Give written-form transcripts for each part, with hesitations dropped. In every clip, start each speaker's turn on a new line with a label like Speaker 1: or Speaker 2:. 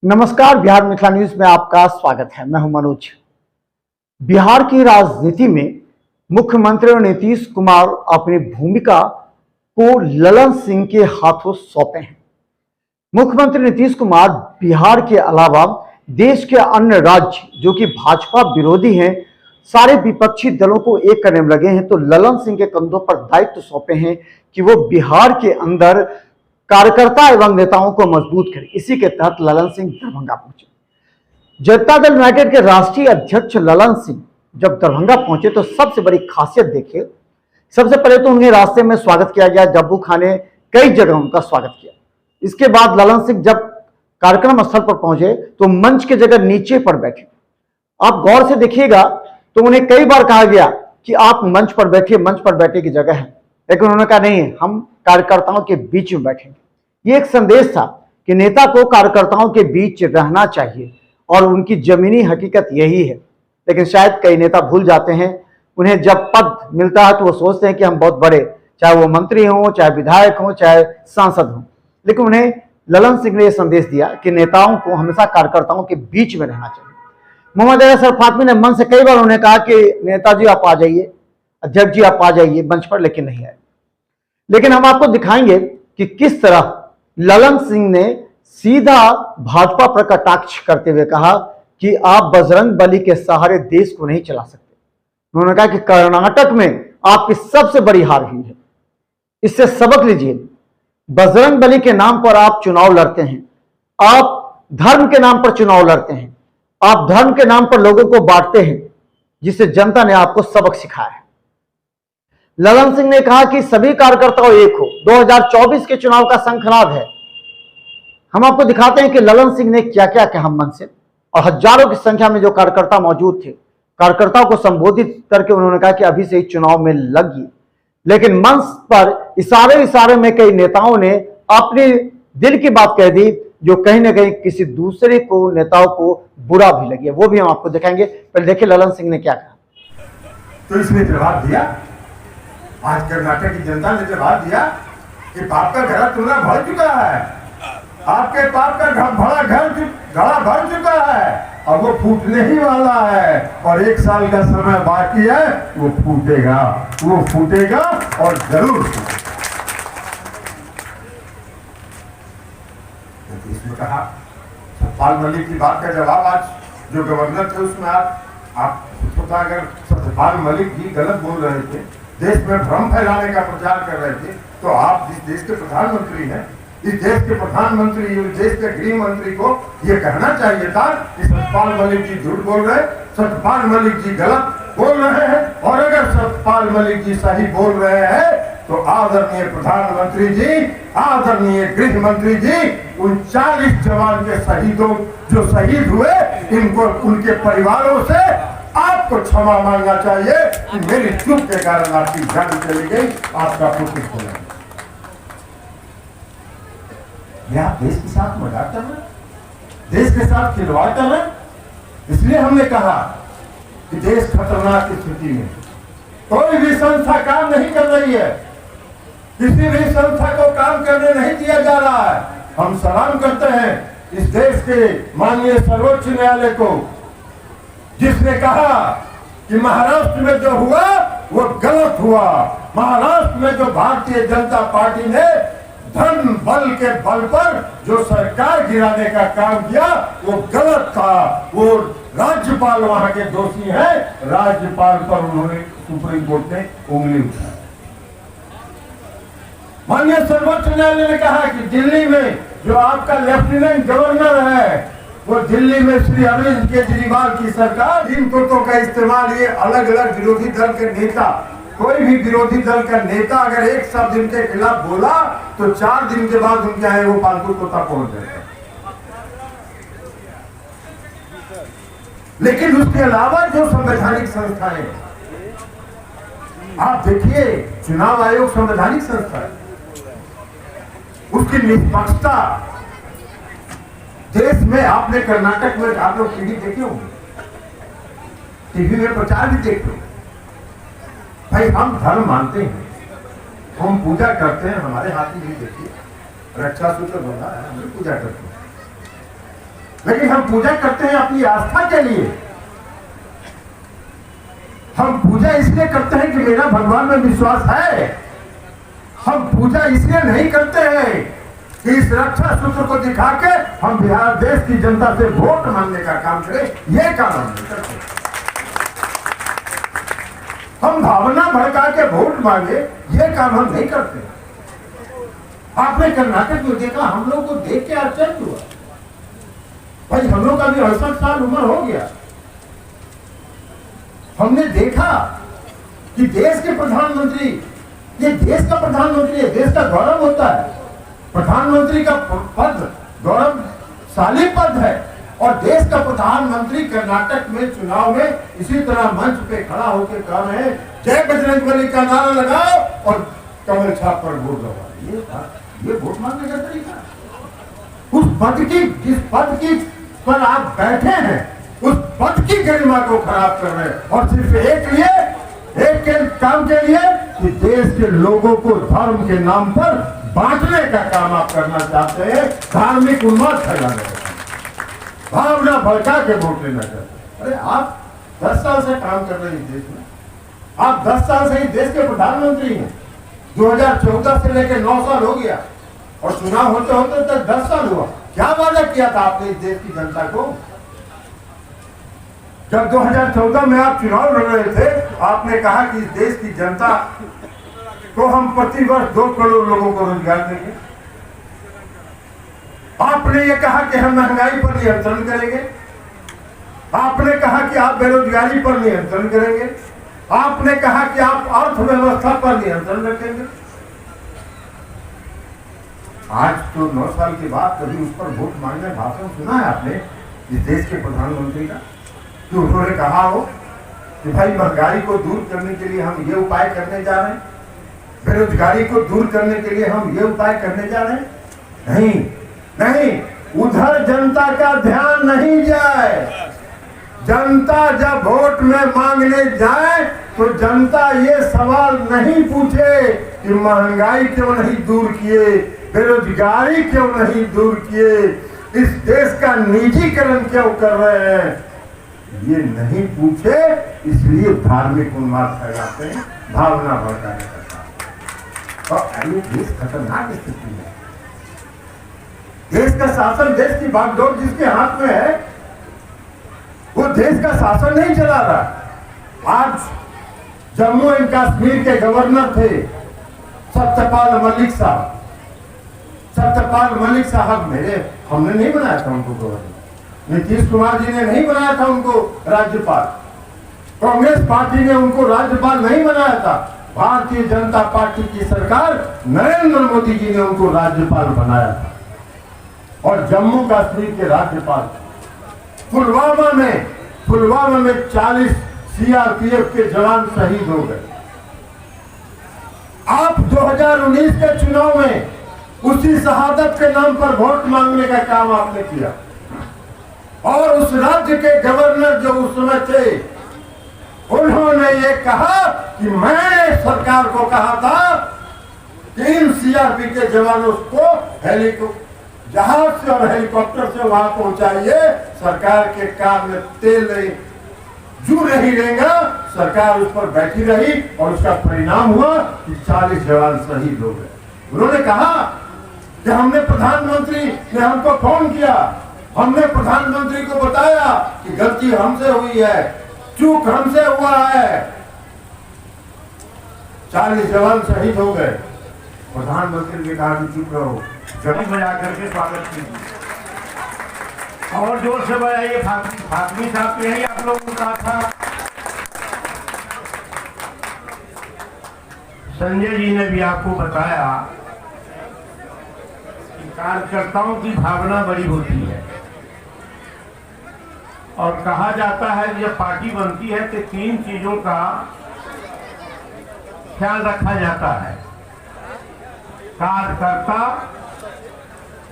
Speaker 1: नमस्कार, बिहार मिथिला न्यूज में आपका स्वागत है। मैं हूं मनोज। बिहार की राजनीति में मुख्यमंत्री नीतीश कुमार अपनी भूमिका को ललन सिंह के हाथों सौंपे हैं। मुख्यमंत्री नीतीश कुमार बिहार के अलावा देश के अन्य राज्य जो कि भाजपा विरोधी हैं, सारे विपक्षी दलों को एक करने में लगे हैं, तो ललन सिंह के कंधों पर दायित्व सौंपे हैं कि वो बिहार के अंदर कार्यकर्ता एवं नेताओं को मजबूत करें। इसी के तहत ललन सिंह दरभंगा पहुंचे। जनता दल यूनाइटेड के राष्ट्रीय अध्यक्ष ललन सिंह जब दरभंगा पहुंचे तो सबसे बड़ी खासियत देखिए। सबसे पहले तो उन्हें रास्ते में स्वागत किया गया, जब्बू खान ने कई जगह उनका स्वागत किया। इसके बाद ललन सिंह जब कार्यक्रम स्थल पर पहुंचे तो मंच की जगह नीचे पर बैठे। आप गौर से देखिएगा तो उन्हें कई बार कहा गया कि आप मंच पर बैठिए, मंच पर बैठने की जगह है, लेकिन उन्होंने कहा नहीं, हम कार्यकर्ताओं के बीच में बैठेंगे। ये एक संदेश था कि नेता को कार्यकर्ताओं के बीच रहना चाहिए और उनकी जमीनी हकीकत यही है। लेकिन शायद कई नेता भूल जाते हैं, उन्हें जब पद मिलता है तो वो सोचते हैं कि हम बहुत बड़े, चाहे वो मंत्री हों, चाहे विधायक हों, चाहे सांसद हों। लेकिन उन्हें ललन सिंह ने यह संदेश दिया कि नेताओं को हमेशा कार्यकर्ताओं के बीच में रहना चाहिए। मोहम्मद अली फातमी ने मन से कई बार उन्हें कहा कि नेताजी आप आ जाइए, अध्यक्ष जी आप आ जाइए मंच पर, लेकिन नहीं आए। लेकिन हम आपको दिखाएंगे कि किस तरह ललन सिंह ने सीधा भाजपा पर कटाक्ष करते हुए कहा कि आप बजरंग बली के सहारे देश को नहीं चला सकते। उन्होंने कहा कि कर्नाटक में आपकी सबसे बड़ी हार हुई है, इससे सबक लीजिए। बजरंग बली के नाम पर आप चुनाव लड़ते हैं, आप धर्म के नाम पर चुनाव लड़ते हैं, आप धर्म के नाम पर लोगों को बांटते हैं, जिससे जनता ने आपको सबक सिखाया है। ललन सिंह ने कहा कि सभी कार्यकर्ताओं एक हो, 2024 के चुनाव का शंखनाद है। हम आपको दिखाते हैं कि ललन सिंह ने क्या क्या कहा मन से, और हजारों की संख्या में जो कार्यकर्ता मौजूद थे, कार्यकर्ताओं को संबोधित करके उन्होंने कहा कि अभी से ही चुनाव में लगिए। लेकिन मंच पर इशारे में कई नेताओं ने अपने दिल की बात कह दी, जो कहीं ना कहीं किसी दूसरे को नेताओं को बुरा भी लगी। वो भी हम आपको दिखाएंगे। पहले देखिए ललन सिंह ने क्या कहा।
Speaker 2: तो इसने जवाब दिया, आज कर्नाटक की जनता ने जवाब दिया कि पाप का घड़ा तुमने भर चुका है, आपके पाप का घड़ा भर चुका है और वो फूटने ही वाला है, और 1 साल का समय बाकी है, वो फूटेगा और जरूर फूटेगा। इसमें कहा सतपाल मलिक की बात का जवाब आज जो गवर्नर थे उसमें आप अगर सतपाल मलिक जी गलत बोल रहे थे, देश में भ्रम फैलाने का प्रचार कर रहे थे, तो आप जिस देश के प्रधानमंत्री हैं, इस देश के प्रधानमंत्री, इस देश के गृह मंत्री को यह कहना चाहिए था कि सतपाल मलिक जी झूठ बोल रहे, सतपाल मलिक जी गलत बोल रहे हैं। और अगर सतपाल मलिक जी सही बोल रहे हैं तो आदरणीय प्रधानमंत्री जी, आदरणीय गृह मंत्री जी, उन 40 जवान के शहीदों जो शहीद हुए, इनको उनके परिवारों से आपको क्षमा मांगना चाहिए कि मेरी चूक के कारण आपकी जान चली गई, आपका पुत्र खोला। यह देश के साथ मजाक कर रहे, देश के साथ खिलवाड़ कर रहे। इसलिए हमने कहा कि देश खतरनाक स्थिति में, कोई भी संस्था काम नहीं कर रही है, किसी भी संस्था को काम करने नहीं दिया जा रहा है। हम सलाम करते हैं इस देश के माननीय सर्वोच्च न्यायालय को, जिसने कहा कि महाराष्ट्र में जो हुआ वो गलत हुआ। महाराष्ट्र में जो भारतीय जनता पार्टी ने धन बल के बल पर जो सरकार गिराने का काम किया वो गलत था। वो राज्यपाल वहां के दोषी हैं, राज्यपाल पर उन्होंने सुप्रीम कोर्ट ने उंगली उठाई। माननीय सर्वोच्च न्यायालय ने कहा कि दिल्ली में जो आपका लेफ्टिनेंट गवर्नर है, वो दिल्ली में श्री अरविंद केजरीवाल की सरकार, इन तोतों का इस्तेमाल ये अलग अलग विरोधी दल के नेता, कोई भी विरोधी दल का नेता अगर एक शब्द इनके खिलाफ बोला तो 4 दिन के बाद उनके यहाँ वो पालतू तोता पहुंच जाता। लेकिन उसके अलावा जो संवैधानिक संस्थाएं, आप देखिए चुनाव आयोग संवैधानिक संस्था है, उसकी निष्पक्षता देश में, आपने कर्नाटक में आप लोग टीवी देखे होंगे, टीवी में प्रचार भी देखते हो। भाई हम धर्म मानते हैं, हम पूजा करते हैं, हमारे हाथ में भी देखिए रक्षा सूत्र बना है, हम पूजा करते हैं। लेकिन हम पूजा करते हैं अपनी आस्था के लिए। हम पूजा इसलिए करते हैं कि मेरा भगवान में विश्वास है। हम पूजा इसलिए नहीं करते हैं कि इस रक्षा सूत्र को दिखा के हम बिहार देश की जनता से वोट मांगने का काम करें। यह काम हम नहीं करते। हम भावना भड़का के वोट मांगे, यह काम हम नहीं करते। आपने कर्नाटक में देखा, हम लोग को देख के आश्चर्य हुआ। भाई हम लोग का भी 68 साल उम्र हो गया। हमने देखा कि देश के प्रधानमंत्री, ये देश का प्रधानमंत्री है, देश का गौरव होता है। प्रधानमंत्री का पद गौरवशाली पद है और देश का प्रधानमंत्री कर्नाटक में चुनाव में इसी तरह मंच पे खड़ा होकर कह रहे हैं, जय बजरंगबली का नारा लगाओ और कमल छाप पर वोट लगाओ। ये वोट मांगने का तरीका। उस पद की, जिस पद की पर आप बैठे हैं, उस पद की गरिमा को खराब कर रहे हैं और सिर्फ एक के काम के लिए कि देश के लोगों को धर्म के नाम पर बांटने का काम आप करना चाहते हैं। धार्मिक उन्माद फैलाने का, भावना भड़का के वोट लेना चाहते हैं। अरे आप 10 साल से काम कर रहे हैं इस देश में, आप 10 साल से इस देश के प्रधानमंत्री हैं। 2014 से लेकर 9 साल हो गया और चुनाव होते होते तक 10 साल हुआ। क्या वादा किया था आपने इस देश की जनता को? जब 2014 में आप चुनाव लड़ रहे थे, आपने कहा कि इस देश की जनता को हम प्रति वर्ष 2 करोड़ लोगों को रोजगार देंगे। आपने ये कहा कि हम महंगाई पर नियंत्रण करेंगे। आपने कहा कि आप बेरोजगारी पर नियंत्रण करेंगे। आपने कहा कि आप अर्थव्यवस्था पर नियंत्रण रखेंगे। आज तो 9 साल के बाद कभी उस पर वोट मांगने भाषण सुना है आपने इस देश के प्रधानमंत्री का? कि उन्होंने कहा हो कि भाई महंगाई को दूर करने के लिए हम ये उपाय करने जा रहे हैं, बेरोजगारी को दूर करने के लिए हम ये उपाय करने जा रहे हैं? नहीं नहीं, उधर जनता का ध्यान नहीं जाए। जनता जब वोट में मांगने जाए तो जनता ये सवाल नहीं पूछे कि महंगाई क्यों नहीं दूर किए, बेरोजगारी क्यों नहीं दूर किए, इस देश का निजीकरण क्यों कर रहे हैं, ये नहीं पूछे। इसलिए धार्मिक उन्माद फैलाते हैं, भावना भड़काने का काम। और ये देश खतरनाक स्थिति है। देश का शासन, देश की बागडोर जिसके हाथ में है, वो देश का शासन नहीं चला रहा। आज जम्मू एंड कश्मीर के गवर्नर थे सत्यपाल मलिक साहब। सत्यपाल मलिक साहब हमने नहीं बनाया था उनको गवर्नर, नीतीश कुमार जी ने नहीं बनाया था उनको राज्यपाल, कांग्रेस पार्टी ने उनको राज्यपाल नहीं बनाया था। भारतीय जनता पार्टी की सरकार नरेंद्र मोदी जी ने उनको राज्यपाल बनाया था। और जम्मू कश्मीर के राज्यपाल पुलवामा में 40 सीआरपीएफ के जवान शहीद हो गए। आप 2019 के चुनाव में उसी शहादत के नाम पर वोट मांगने का काम आपने किया। और उस राज्य के गवर्नर जो उस समय थे, उन्होंने ये कहा कि मैंने सरकार को कहा था कि इन सीआरपी के जवानों को जहाज से और हेलीकॉप्टर से वहां पहुंचाइए। सरकार के काम में तेल नहीं, जू नहीं रहेगा। सरकार उस पर बैठी रही और उसका परिणाम हुआ कि 40 जवान शहीद हो गए। उन्होंने कहा कि हमने प्रधानमंत्री ने हमको फोन किया, हमने प्रधानमंत्री को बताया कि गलती हमसे हुई है, चूक हमसे हुआ है। 40 जवान शहीद हो गए। प्रधानमंत्री ने कहा कि चुप रहो, जमीन बजा करके स्वागत कीजिए। और जोर से बजाइए। फातमी साहब यही आप लोगों को कहा था। संजय जी ने भी आपको बताया कि कार्यकर्ताओं की भावना बड़ी होती है और कहा जाता है जब पार्टी बनती है तो 3 चीजों का ख्याल रखा जाता है: कार्यकर्ता,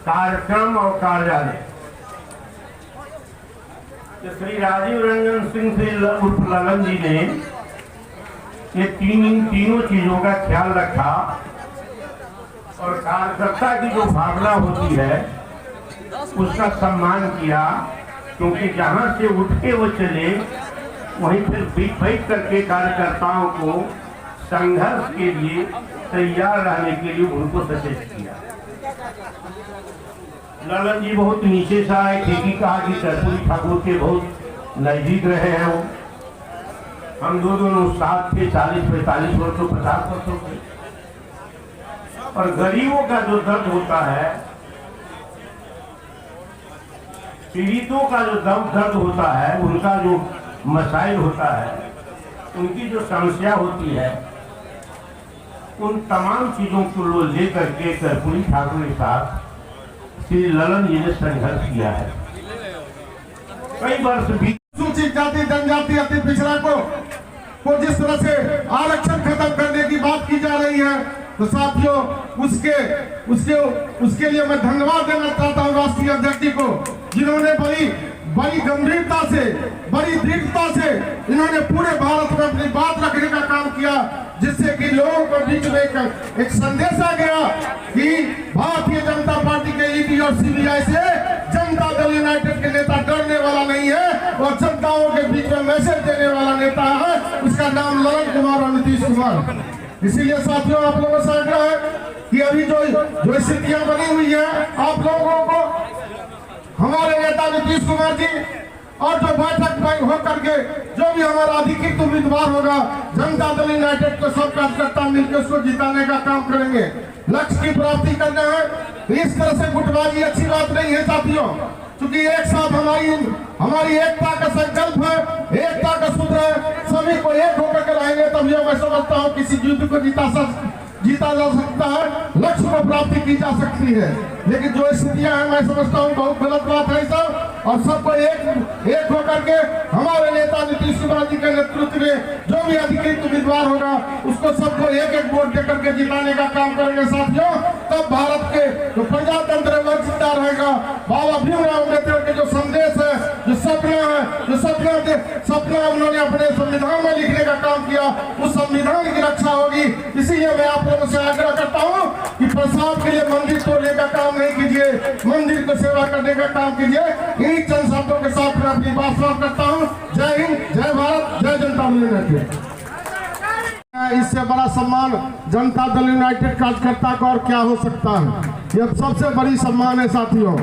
Speaker 2: कार्यक्रम और कार्यालय। तो श्री राजीव रंजन सिंह उर्फ ललन जी ने ये तीनों चीजों का ख्याल रखा और कार्यकर्ता की जो भावना होती है
Speaker 3: उसका सम्मान किया, क्योंकि जहां से उठ के वो चले वहीं फिर बैठ करके कार्यकर्ताओं को संघर्ष के लिए तैयार रहने के लिए उनको सचेत किया। ललन जी बहुत नीचे से आए थे कि कहा कि कर्पूरी ठाकुर के बहुत नजदीक रहे हैं वो। हम दोनों साथ थे, 40-45 वर्षों 50 वर्षों के। और गरीबों का जो दर्द होता है, पीड़ितों का जो दर्द होता है, उनका जो मसाइल होता है, उनकी जो समस्या होती है, उन तमाम चीजों को लेकर के कर्पूरी ठाकुर के साथ श्री ललन जी ने संघर्ष किया है। कई वर्ष भी
Speaker 4: अनुसूचित जाति जनजाति अति पिछड़ा को जिस तरह से आरक्षण खत्म करने की बात की जा रही है, तो साथियों उसके लिए मैं धन्यवाद देना चाहता हूं राष्ट्रीय अध्यक्ष जी को, जिन्होंने बड़ी गंभीरता से, बड़ी दृढ़ता से इन्होंने पूरे भारत में अपनी बात रखने का काम किया, जिससे कि लोगों के बीच में एक संदेश आ गया कि भारतीय जनता पार्टी के ईडी और सीबीआई से जनता दल यूनाइटेड के नेता डरने वाला नहीं है और जनताओं के बीच में मैसेज देने वाला नेता है, उसका नाम ललन कुमार और नीतीश कुमार। इसीलिए साथियों आप लोगों से आग्रह है कि अभी जो स्थितियां बनी हुई है, आप लोगों को हमारे नेता नीतीश कुमार जी और जो बैठक हो करके जो भी हमारा अधिकृत उम्मीदवार होगा, जनता दल यूनाइटेड को सब कार्यकर्ता मिलकर उसको जिताने का काम करेंगे, लक्ष्य की प्राप्ति करना है। इस तरह से गुटबाजी अच्छी बात नहीं है साथियों, क्योंकि एक साथ हमारी एकता का संकल्प है, एकता का सूत्र है, सभी को एक होकर के रहेंगे तभी मैं समझता हूँ किसी युद्ध को जीता जा सकता है, लक्ष्य को प्राप्ति की जा सकती है। लेकिन जो स्थितियां हैं मैं समझता हूँ बहुत गलत बात है सब, और सबको एक होकर के हमारे नेता नीतीश कुमार जी के नेतृत्व में जो भी अधिकृत उम्मीदवार होगा उसको सबको एक वोट देकर के जिताने का काम करेंगे साथियों। तब भारत के जो प्रजातंत्र है जिंदा रहेगा। बाबा भीमराव अम्बेडकर के जो संदेश है, जो सपना है, जो सपना उन्होंने अपने संविधान में लिखने का काम किया, उस संविधान की रक्षा होगी। इसीलिए मैं आप लोगों से आग्रह करता हूँ कि प्रसाद के लिए मंदिर तोड़ने का काम नहीं कीजिए, मंदिर को सेवा करने का काम कीजिए। इन्हीं चंद शब्दों के साथ मैं अपनी बात समाप्त करता हूँ। जय हिंद, जय भारत, जय जनता दल यूनाइटेड। इससे बड़ा सम्मान जनता दल यूनाइटेड कार्यकर्ता का और क्या हो सकता है। यह सबसे बड़ी सम्मान है साथियों,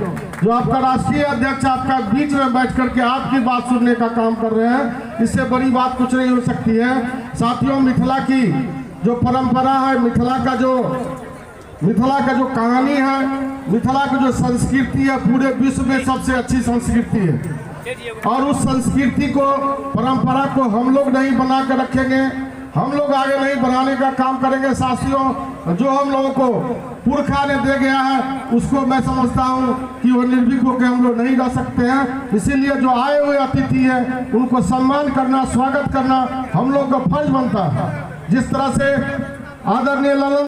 Speaker 4: जो आपका राष्ट्रीय अध्यक्ष आपका बीच में बैठ करके आपकी बात सुनने का काम कर रहे हैं। इससे बड़ी बात कुछ नहीं हो सकती है साथियों। मिथिला की जो परंपरा है, मिथिला का जो कहानी है, मिथिला की जो संस्कृति है, पूरे विश्व में सबसे अच्छी संस्कृति है। और उस संस्कृति को, परंपरा को हम लोग नहीं बना कर रखेंगे, हम लोग आगे नहीं बढ़ाने का काम करेंगे साथियों। जो हम लोगों को पुरखा ने दे गया है उसको मैं समझता हूँ कि वो निर्भीक होकर हम लोग नहीं रह सकते हैं। इसीलिए जो आए हुए अतिथि हैं उनको सम्मान करना, स्वागत करना हम लोग का फर्ज बनता है। जिस तरह से आदरणीय ललन